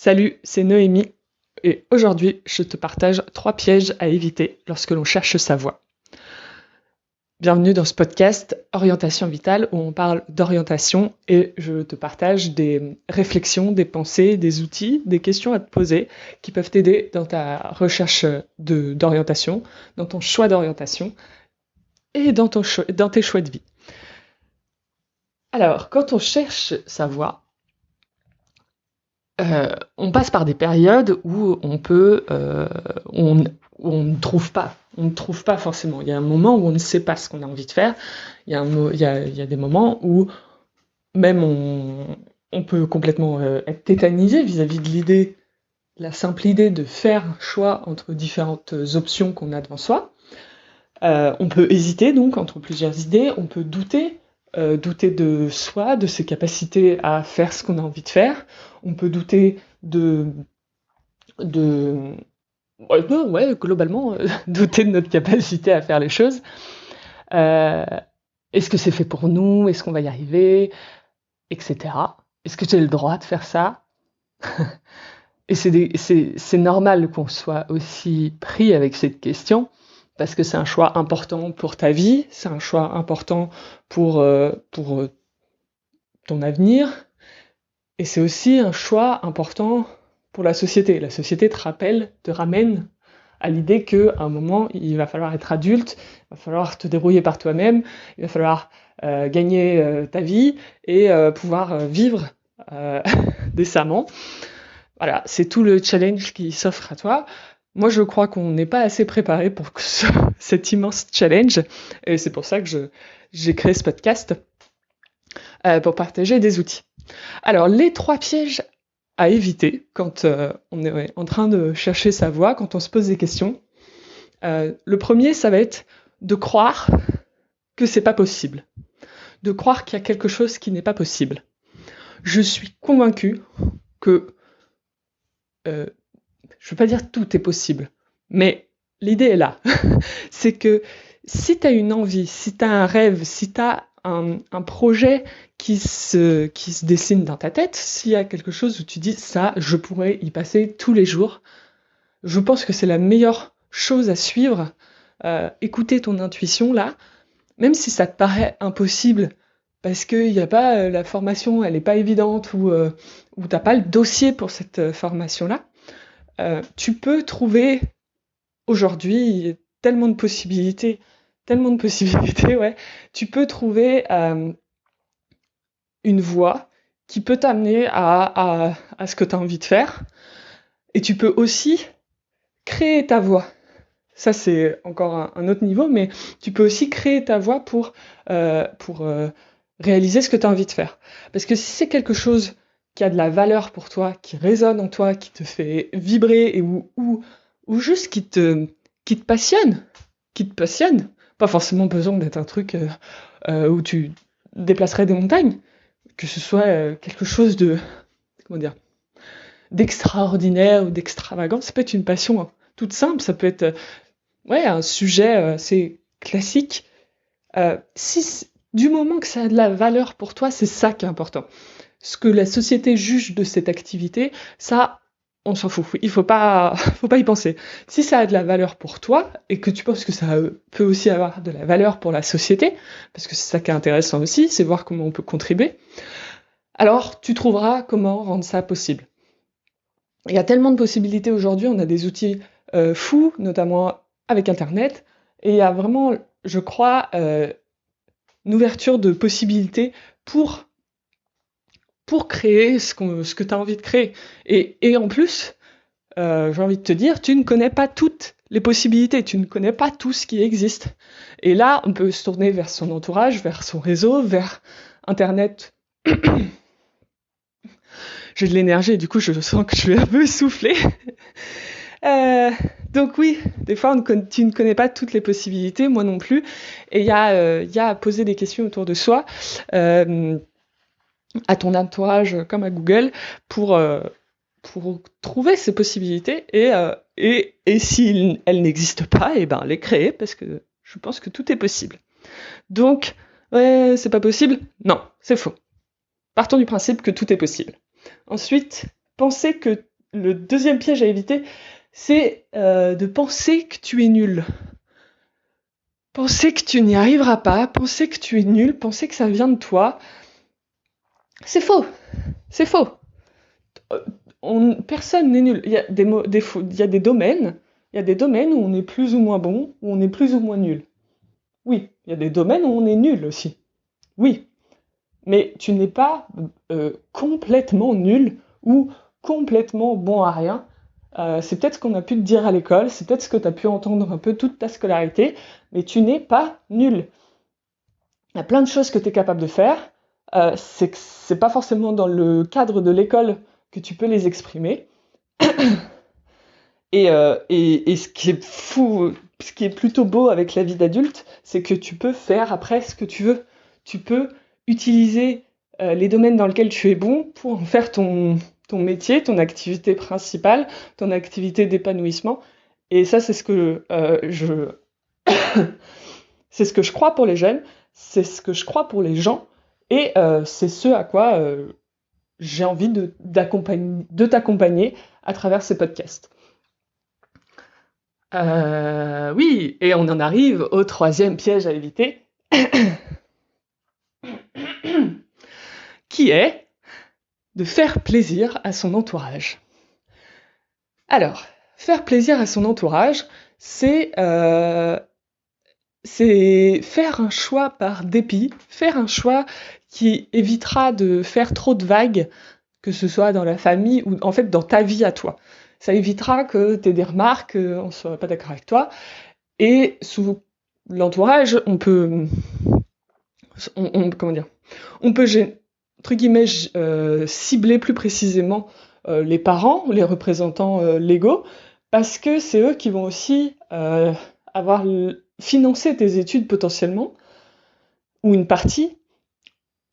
Salut, c'est Noémie et aujourd'hui je te partage 3 pièges à éviter lorsque l'on cherche sa voie. Bienvenue dans ce podcast Orientation Vitale où on parle d'orientation et je te partage des réflexions, des pensées, des outils, des questions à te poser qui peuvent t'aider dans ta recherche d'orientation, dans ton choix d'orientation et dans tes choix de vie. Alors, quand on cherche sa voie, on passe par des périodes où on ne trouve pas forcément. Il y a un moment où on ne sait pas ce qu'on a envie de faire. Il y a des moments où même on peut complètement être tétanisé vis-à-vis de la simple idée de faire un choix entre différentes options qu'on a devant soi. On peut hésiter donc entre plusieurs idées, on peut douter de soi, de ses capacités à faire ce qu'on a envie de faire. On peut douter globalement, douter de notre capacité à faire les choses. Est-ce que c'est fait pour nous? Est-ce qu'on va y arriver? Etc. Est-ce que j'ai le droit de faire ça? Et c'est normal qu'on soit aussi pris avec cette question, parce que c'est un choix important pour ta vie, c'est un choix important pour ton avenir, et c'est aussi un choix important pour la société. La société te ramène à l'idée qu'à un moment, il va falloir être adulte, il va falloir te débrouiller par toi-même, il va falloir gagner ta vie et pouvoir vivre décemment. Voilà, c'est tout le challenge qui s'offre à toi. Moi, je crois qu'on n'est pas assez préparé pour cet immense challenge, et c'est pour ça que j'ai créé ce podcast pour partager des outils. Alors, les 3 pièges à éviter quand on est en train de chercher sa voie, quand on se pose des questions. Le premier, ça va être de croire que c'est pas possible, de croire qu'il y a quelque chose qui n'est pas possible. Je suis convaincue que je veux pas dire tout est possible, mais l'idée est là. C'est que si tu as une envie, si tu as un rêve, si tu as un projet qui se dessine dans ta tête, s'il y a quelque chose où tu dis ça, je pourrais y passer tous les jours, je pense que c'est la meilleure chose à suivre. Écouter ton intuition là, même si ça te paraît impossible, parce qu'il n'y a pas la formation, elle n'est pas évidente, ou t'as pas le dossier pour cette formation-là, tu peux trouver aujourd'hui tellement de possibilités, ouais. Tu peux trouver une voie qui peut t'amener à ce que tu as envie de faire, et tu peux aussi créer ta voie. Ça, c'est encore un autre niveau, mais tu peux aussi créer ta voie pour réaliser ce que tu as envie de faire. Parce que si c'est quelque chose qui a de la valeur pour toi, qui résonne en toi, qui te fait vibrer, et ou juste qui te passionne, pas forcément besoin d'être un truc où tu déplacerais des montagnes, que ce soit quelque chose d'extraordinaire ou d'extravagant. Ça peut être une passion toute simple, ça peut être un sujet assez classique. Du moment que ça a de la valeur pour toi, c'est ça qui est important. Ce que la société juge de cette activité, ça, on s'en fout. Il faut pas y penser. Si ça a de la valeur pour toi, et que tu penses que ça peut aussi avoir de la valeur pour la société, parce que c'est ça qui est intéressant aussi, c'est voir comment on peut contribuer, alors tu trouveras comment rendre ça possible. Il y a tellement de possibilités aujourd'hui, on a des outils fous, notamment avec Internet, et il y a vraiment, je crois, une ouverture de possibilités pour créer ce que tu as envie de créer. Et en plus, j'ai envie de te dire, tu ne connais pas toutes les possibilités, tu ne connais pas tout ce qui existe. Et là, on peut se tourner vers son entourage, vers son réseau, vers Internet. J'ai de l'énergie et du coup, je sens que je suis un peu essoufflée. Donc oui, des fois, tu ne connais pas toutes les possibilités, moi non plus. Et il y a à poser des questions autour de soi, à ton entourage comme à Google, pour trouver ces possibilités. Et si elles n'existent pas, et ben les créer, parce que je pense que tout est possible. Donc, ouais, c'est pas possible? Non, c'est faux. Partons du principe que tout est possible. Ensuite, penser que le deuxième piège à éviter, c'est de penser que tu es nul. Penser que tu n'y arriveras pas, penser que tu es nul, penser que ça vient de toi, c'est faux. C'est faux. Personne n'est nul. Il y a il y a des domaines où on est plus ou moins bon, où on est plus ou moins nul. Oui, il y a des domaines où on est nul aussi. Oui, mais tu n'es pas complètement nul ou complètement bon à rien. C'est peut-être ce qu'on a pu te dire à l'école, c'est peut-être ce que tu as pu entendre un peu toute ta scolarité, mais tu n'es pas nul. Il y a plein de choses que tu es capable de faire. C'est pas forcément dans le cadre de l'école que tu peux les exprimer. Et ce qui est fou, ce qui est plutôt beau avec la vie d'adulte, c'est que tu peux faire après ce que tu veux. Tu peux utiliser les domaines dans lesquels tu es bon pour en faire ton métier, ton activité principale, ton activité d'épanouissement. Et ça, c'est ce que c'est ce que je crois pour les jeunes, c'est ce que je crois pour les gens, et c'est ce à quoi j'ai envie de t'accompagner à travers ces podcasts. Oui, et on en arrive au troisième piège à éviter, qui est de faire plaisir à son entourage. Alors, faire plaisir à son entourage, c'est faire un choix par dépit, faire un choix qui évitera de faire trop de vagues, que ce soit dans la famille ou en fait dans ta vie à toi. Ça évitera que tu aies des remarques, qu'on ne soit pas d'accord avec toi. Et sous l'entourage, on peut, comment dire, on peut entre guillemets cibler plus précisément les parents, les représentants légaux, parce que c'est eux qui vont aussi avoir financé tes études potentiellement, ou une partie.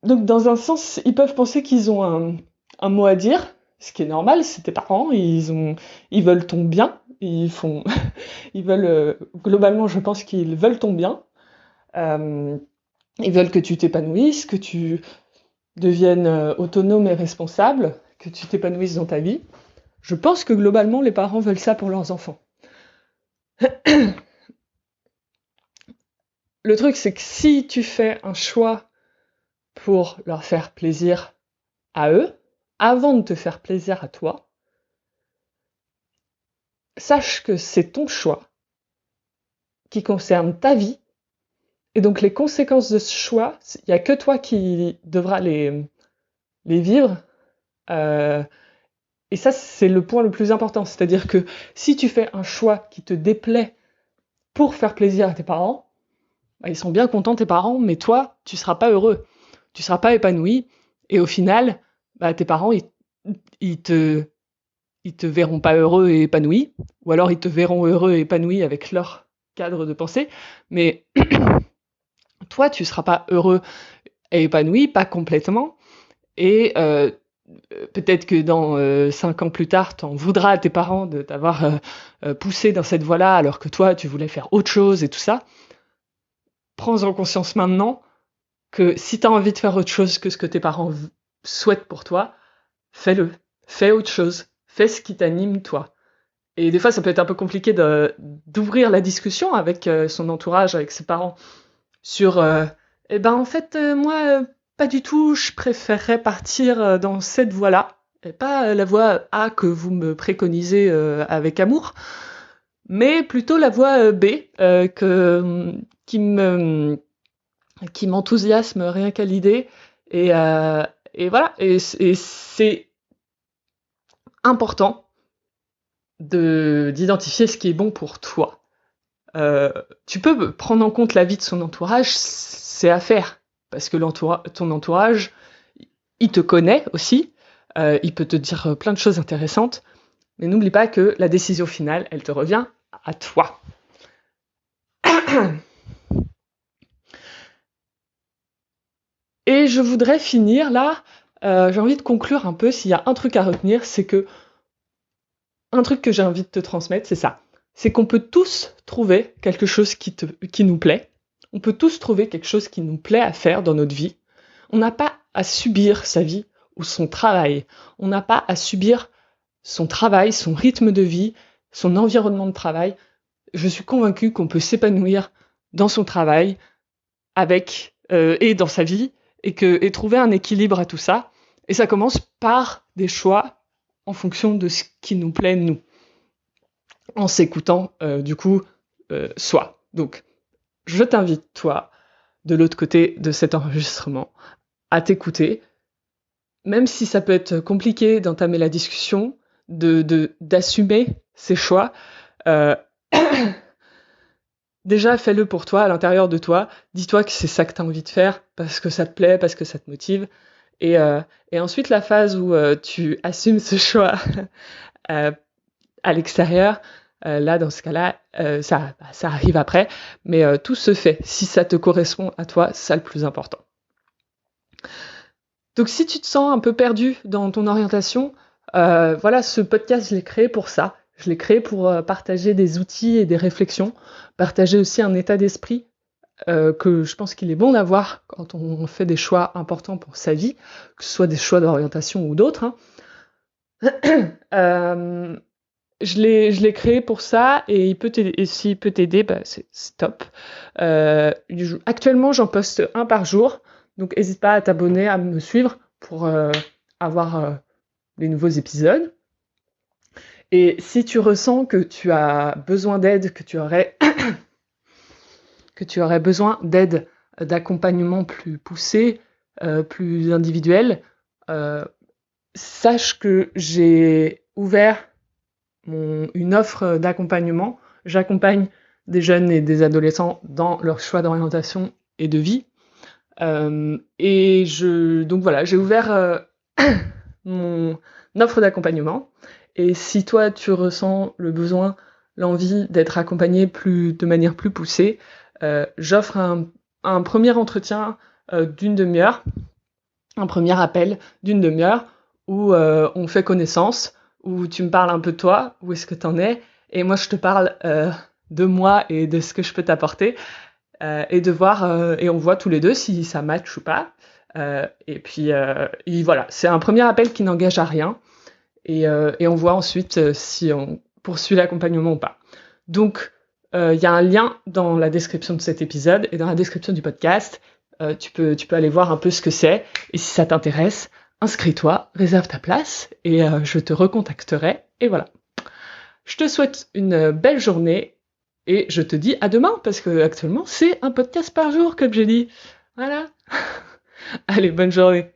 Donc dans un sens, ils peuvent penser qu'ils ont un mot à dire, ce qui est normal, c'est tes parents, ils veulent ton bien, ils veulent, globalement je pense qu'ils veulent ton bien, ils veulent que tu t'épanouisses, que tu deviennes autonome et responsable, que tu t'épanouisses dans ta vie. Je pense que globalement les parents veulent ça pour leurs enfants. Le truc c'est que si tu fais un choix pour leur faire plaisir à eux, avant de te faire plaisir à toi, sache que c'est ton choix qui concerne ta vie, et donc les conséquences de ce choix, il n'y a que toi qui devras les vivre, et ça c'est le point le plus important, c'est-à-dire que si tu fais un choix qui te déplaît pour faire plaisir à tes parents, bah, ils sont bien contents tes parents, mais toi, tu seras pas heureux, tu seras pas épanoui, et au final, bah, tes parents, ils te verront pas heureux et épanoui, ou alors ils te verront heureux et épanoui avec leur cadre de pensée, mais toi, tu seras pas heureux et épanoui, pas complètement, et peut-être que dans 5 ans plus tard, t'en voudras à tes parents de t'avoir poussé dans cette voie-là, alors que toi, tu voulais faire autre chose et tout ça. Prends-en conscience maintenant que si t'as envie de faire autre chose que ce que tes parents souhaitent pour toi, fais-le. Fais autre chose. Fais ce qui t'anime, toi. Et des fois, ça peut être un peu compliqué d'ouvrir la discussion avec son entourage, avec ses parents, sur eh ben en fait, moi, pas du tout, je préférerais partir dans cette voie-là, et pas la voie A que vous me préconisez avec amour, mais plutôt la voie B qui m'enthousiasme rien qu'à l'idée, et voilà, et c'est important d'identifier ce qui est bon pour toi. Tu peux prendre en compte l'avis de son entourage, c'est à faire, parce que ton entourage, il te connaît aussi, il peut te dire plein de choses intéressantes, mais n'oublie pas que la décision finale, elle te revient à toi. Et je voudrais finir là, j'ai envie de conclure un peu, s'il y a un truc à retenir, c'est que un truc que j'ai envie de te transmettre, c'est ça. C'est qu'on peut tous trouver quelque chose qui nous plaît. On peut tous trouver quelque chose qui nous plaît à faire dans notre vie. On n'a pas à subir sa vie ou son travail. On n'a pas à subir son travail, son rythme de vie, son environnement de travail. Je suis convaincue qu'on peut s'épanouir dans son travail et dans sa vie et trouver un équilibre à tout ça. Et ça commence par des choix en fonction de ce qui nous plaît, nous, en s'écoutant, soi. Donc, je t'invite, toi, de l'autre côté de cet enregistrement, à t'écouter, même si ça peut être compliqué d'entamer la discussion, d'assumer ses choix. Déjà, fais-le pour toi, à l'intérieur de toi. Dis-toi que c'est ça que tu as envie de faire, parce que ça te plaît, parce que ça te motive. Et ensuite, la phase où tu assumes ce choix à l'extérieur, là, dans ce cas-là, ça arrive après. Mais tout se fait. Si ça te correspond à toi, c'est ça le plus important. Donc, si tu te sens un peu perdu dans ton orientation, ce podcast, je l'ai créé pour ça. Je l'ai créé pour partager des outils et des réflexions, partager aussi un état d'esprit que je pense qu'il est bon d'avoir quand on fait des choix importants pour sa vie, que ce soit des choix d'orientation ou d'autres. Je l'ai créé pour ça et s'il peut t'aider, c'est top. Actuellement, j'en poste un par jour, donc n'hésite pas à t'abonner, à me suivre pour avoir les nouveaux épisodes. Et si tu ressens que tu as besoin d'aide, que tu aurais besoin d'aide, d'accompagnement plus poussé, plus individuel, sache que j'ai ouvert une offre d'accompagnement. J'accompagne des jeunes et des adolescents dans leur choix d'orientation et de vie. J'ai ouvert mon offre d'accompagnement. Et si toi, tu ressens le besoin, l'envie d'être accompagné de manière plus poussée, j'offre un premier entretien d'une demi-heure, un premier appel d'une demi-heure où on fait connaissance, où tu me parles un peu de toi, où est-ce que t'en es, et moi je te parle de moi et de ce que je peux t'apporter, et on voit tous les deux si ça match ou pas. Et voilà, c'est un premier appel qui n'engage à rien. Et on voit ensuite si on poursuit l'accompagnement ou pas. Donc, il y a un lien dans la description de cet épisode et dans la description du podcast. Tu peux aller voir un peu ce que c'est. Et si ça t'intéresse, inscris-toi, réserve ta place et je te recontacterai. Et voilà. Je te souhaite une belle journée et je te dis à demain parce que actuellement, c'est un podcast par jour, comme j'ai dit. Voilà. Allez, bonne journée.